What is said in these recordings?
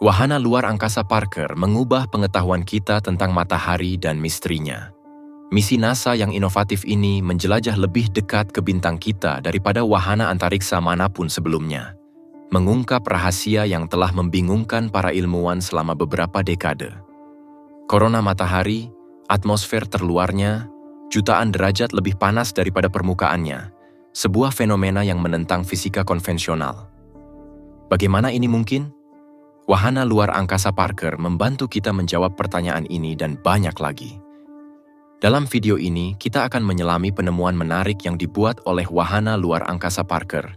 Wahana luar angkasa Parker mengubah pengetahuan kita tentang matahari dan misterinya. Misi NASA yang inovatif ini menjelajah lebih dekat ke bintang kita daripada wahana antariksa manapun sebelumnya, mengungkap rahasia yang telah membingungkan para ilmuwan selama beberapa dekade. Korona matahari, atmosfer terluarnya, jutaan derajat lebih panas daripada permukaannya, sebuah fenomena yang menentang fisika konvensional. Bagaimana ini mungkin? Wahana luar angkasa Parker membantu kita menjawab pertanyaan ini dan banyak lagi. Dalam video ini, kita akan menyelami penemuan menarik yang dibuat oleh wahana luar angkasa Parker,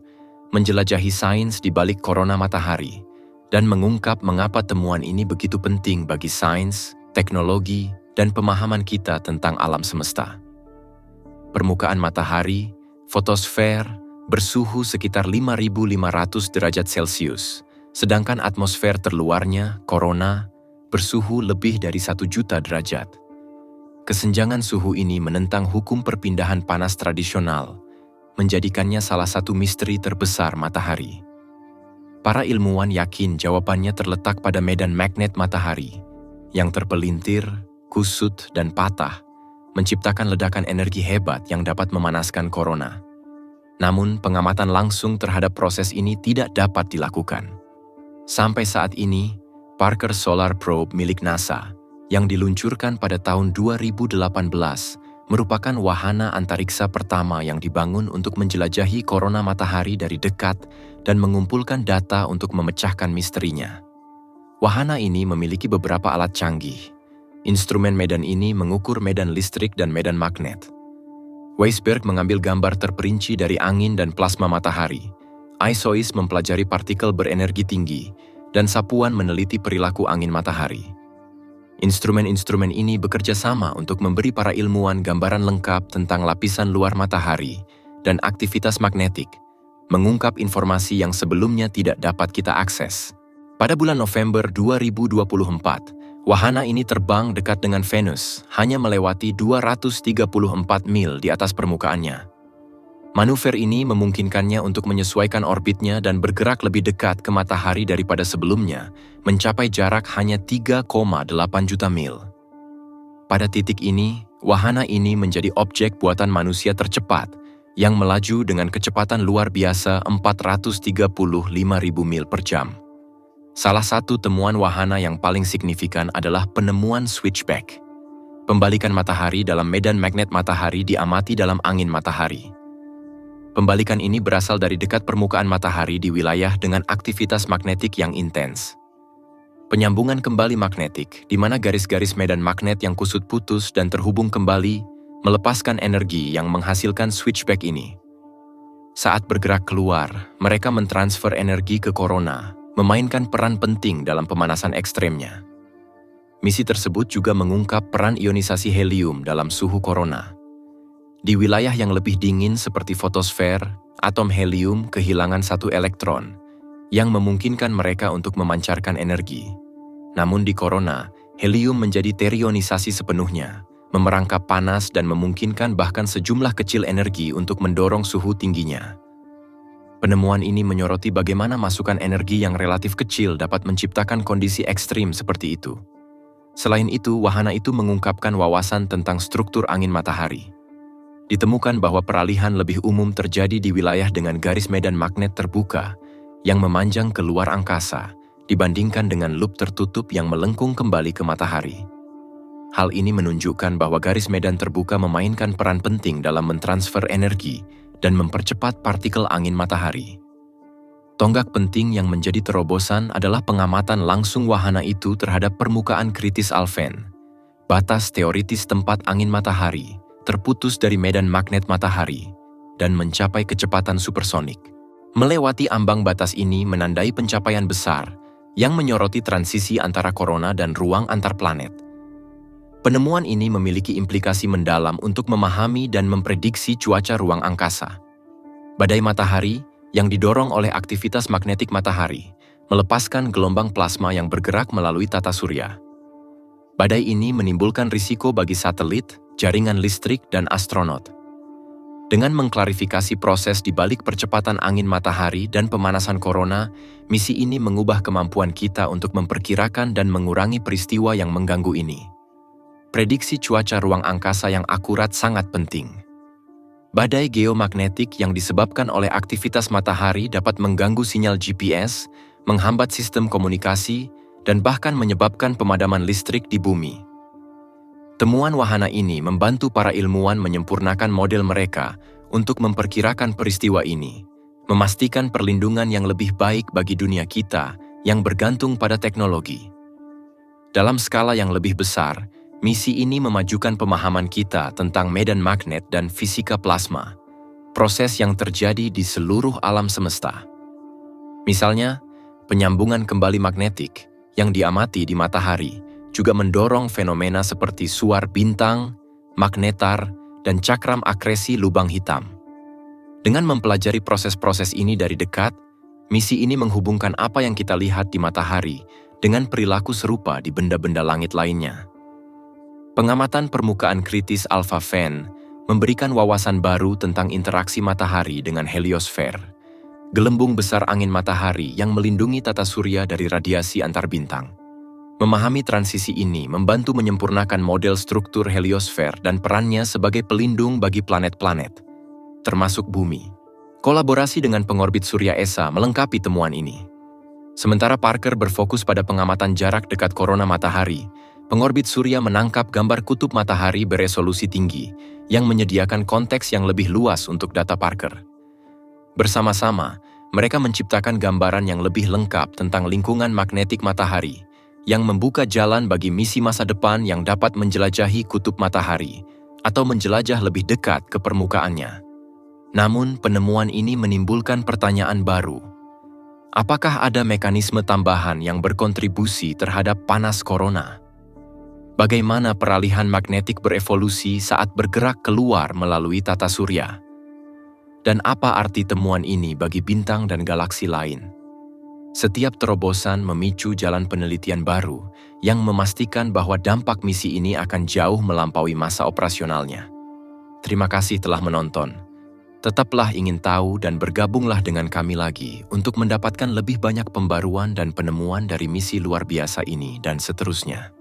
menjelajahi sains di balik korona matahari, dan mengungkap mengapa temuan ini begitu penting bagi sains, teknologi, dan pemahaman kita tentang alam semesta. Permukaan matahari, fotosfer, bersuhu sekitar 5.500 derajat Celcius, sedangkan atmosfer terluarnya, korona, bersuhu lebih dari 1 juta derajat. Kesenjangan suhu ini menentang hukum perpindahan panas tradisional, menjadikannya salah satu misteri terbesar matahari. Para ilmuwan yakin jawabannya terletak pada medan magnet matahari, yang terpelintir, kusut, dan patah, menciptakan ledakan energi hebat yang dapat memanaskan korona. Namun, pengamatan langsung terhadap proses ini tidak dapat dilakukan. Sampai saat ini, Parker Solar Probe milik NASA yang diluncurkan pada tahun 2018 merupakan wahana antariksa pertama yang dibangun untuk menjelajahi korona matahari dari dekat dan mengumpulkan data untuk memecahkan misterinya. Wahana ini memiliki beberapa alat canggih. Instrumen medan ini mengukur medan listrik dan medan magnet. Weisberg mengambil gambar terperinci dari angin dan plasma matahari. ISOIS mempelajari partikel berenergi tinggi, dan Sapuan meneliti perilaku angin matahari. Instrumen-instrumen ini bekerja sama untuk memberi para ilmuwan gambaran lengkap tentang lapisan luar matahari dan aktivitas magnetik, mengungkap informasi yang sebelumnya tidak dapat kita akses. Pada bulan November 2024, wahana ini terbang dekat dengan Venus, hanya melewati 234 mil di atas permukaannya. Manuver ini memungkinkannya untuk menyesuaikan orbitnya dan bergerak lebih dekat ke matahari daripada sebelumnya, mencapai jarak hanya 3,8 juta mil. Pada titik ini, wahana ini menjadi objek buatan manusia tercepat yang melaju dengan kecepatan luar biasa 435.000 mil per jam. Salah satu temuan wahana yang paling signifikan adalah penemuan switchback. Pembalikan matahari dalam medan magnet matahari diamati dalam angin matahari. Pembalikan ini berasal dari dekat permukaan matahari di wilayah dengan aktivitas magnetik yang intens. Penyambungan kembali magnetik, di mana garis-garis medan magnet yang kusut putus dan terhubung kembali, melepaskan energi yang menghasilkan switchback ini. Saat bergerak keluar, mereka mentransfer energi ke korona, memainkan peran penting dalam pemanasan ekstremnya. Misi tersebut juga mengungkap peran ionisasi helium dalam suhu korona. Di wilayah yang lebih dingin seperti fotosfer, atom helium kehilangan satu elektron, yang memungkinkan mereka untuk memancarkan energi. Namun di korona, helium menjadi terionisasi sepenuhnya, memerangkap panas dan memungkinkan bahkan sejumlah kecil energi untuk mendorong suhu tingginya. Penemuan ini menyoroti bagaimana masukan energi yang relatif kecil dapat menciptakan kondisi ekstrim seperti itu. Selain itu, wahana itu mengungkapkan wawasan tentang struktur angin matahari. Ditemukan bahwa peralihan lebih umum terjadi di wilayah dengan garis medan magnet terbuka yang memanjang ke luar angkasa dibandingkan dengan loop tertutup yang melengkung kembali ke matahari. Hal ini menunjukkan bahwa garis medan terbuka memainkan peran penting dalam mentransfer energi dan mempercepat partikel angin matahari. Tonggak penting yang menjadi terobosan adalah pengamatan langsung wahana itu terhadap permukaan kritis Alfvén, batas teoritis tempat angin matahari terputus dari medan magnet matahari dan mencapai kecepatan supersonik. Melewati ambang batas ini menandai pencapaian besar yang menyoroti transisi antara korona dan ruang antar planet. Penemuan ini memiliki implikasi mendalam untuk memahami dan memprediksi cuaca ruang angkasa. Badai matahari yang didorong oleh aktivitas magnetik matahari melepaskan gelombang plasma yang bergerak melalui tata surya. Badai ini menimbulkan risiko bagi satelit, jaringan listrik, dan astronot. Dengan mengklarifikasi proses di balik percepatan angin matahari dan pemanasan corona, misi ini mengubah kemampuan kita untuk memperkirakan dan mengurangi peristiwa yang mengganggu ini. Prediksi cuaca ruang angkasa yang akurat sangat penting. Badai geomagnetik yang disebabkan oleh aktivitas matahari dapat mengganggu sinyal GPS, menghambat sistem komunikasi, dan bahkan menyebabkan pemadaman listrik di bumi. Temuan wahana ini membantu para ilmuwan menyempurnakan model mereka untuk memperkirakan peristiwa ini, memastikan perlindungan yang lebih baik bagi dunia kita yang bergantung pada teknologi. Dalam skala yang lebih besar, misi ini memajukan pemahaman kita tentang medan magnet dan fisika plasma, proses yang terjadi di seluruh alam semesta. Misalnya, penyambungan kembali magnetik yang diamati di matahari juga mendorong fenomena seperti suar bintang, magnetar, dan cakram akresi lubang hitam. Dengan mempelajari proses-proses ini dari dekat, misi ini menghubungkan apa yang kita lihat di matahari dengan perilaku serupa di benda-benda langit lainnya. Pengamatan permukaan kritis Alpha Fan memberikan wawasan baru tentang interaksi matahari dengan heliosfer, gelembung besar angin matahari yang melindungi tata surya dari radiasi antar bintang. Memahami transisi ini membantu menyempurnakan model struktur heliosfer dan perannya sebagai pelindung bagi planet-planet, termasuk bumi. Kolaborasi dengan pengorbit Surya ESA melengkapi temuan ini. Sementara Parker berfokus pada pengamatan jarak dekat korona matahari, pengorbit Surya menangkap gambar kutub matahari beresolusi tinggi yang menyediakan konteks yang lebih luas untuk data Parker. Bersama-sama, mereka menciptakan gambaran yang lebih lengkap tentang lingkungan magnetik matahari, yang membuka jalan bagi misi masa depan yang dapat menjelajahi kutub matahari atau menjelajah lebih dekat ke permukaannya. Namun, penemuan ini menimbulkan pertanyaan baru. Apakah ada mekanisme tambahan yang berkontribusi terhadap panas corona? Bagaimana peralihan magnetik berevolusi saat bergerak keluar melalui tata surya? Dan apa arti temuan ini bagi bintang dan galaksi lain? Setiap terobosan memicu jalan penelitian baru yang memastikan bahwa dampak misi ini akan jauh melampaui masa operasionalnya. Terima kasih telah menonton. Tetaplah ingin tahu dan bergabunglah dengan kami lagi untuk mendapatkan lebih banyak pembaruan dan penemuan dari misi luar biasa ini dan seterusnya.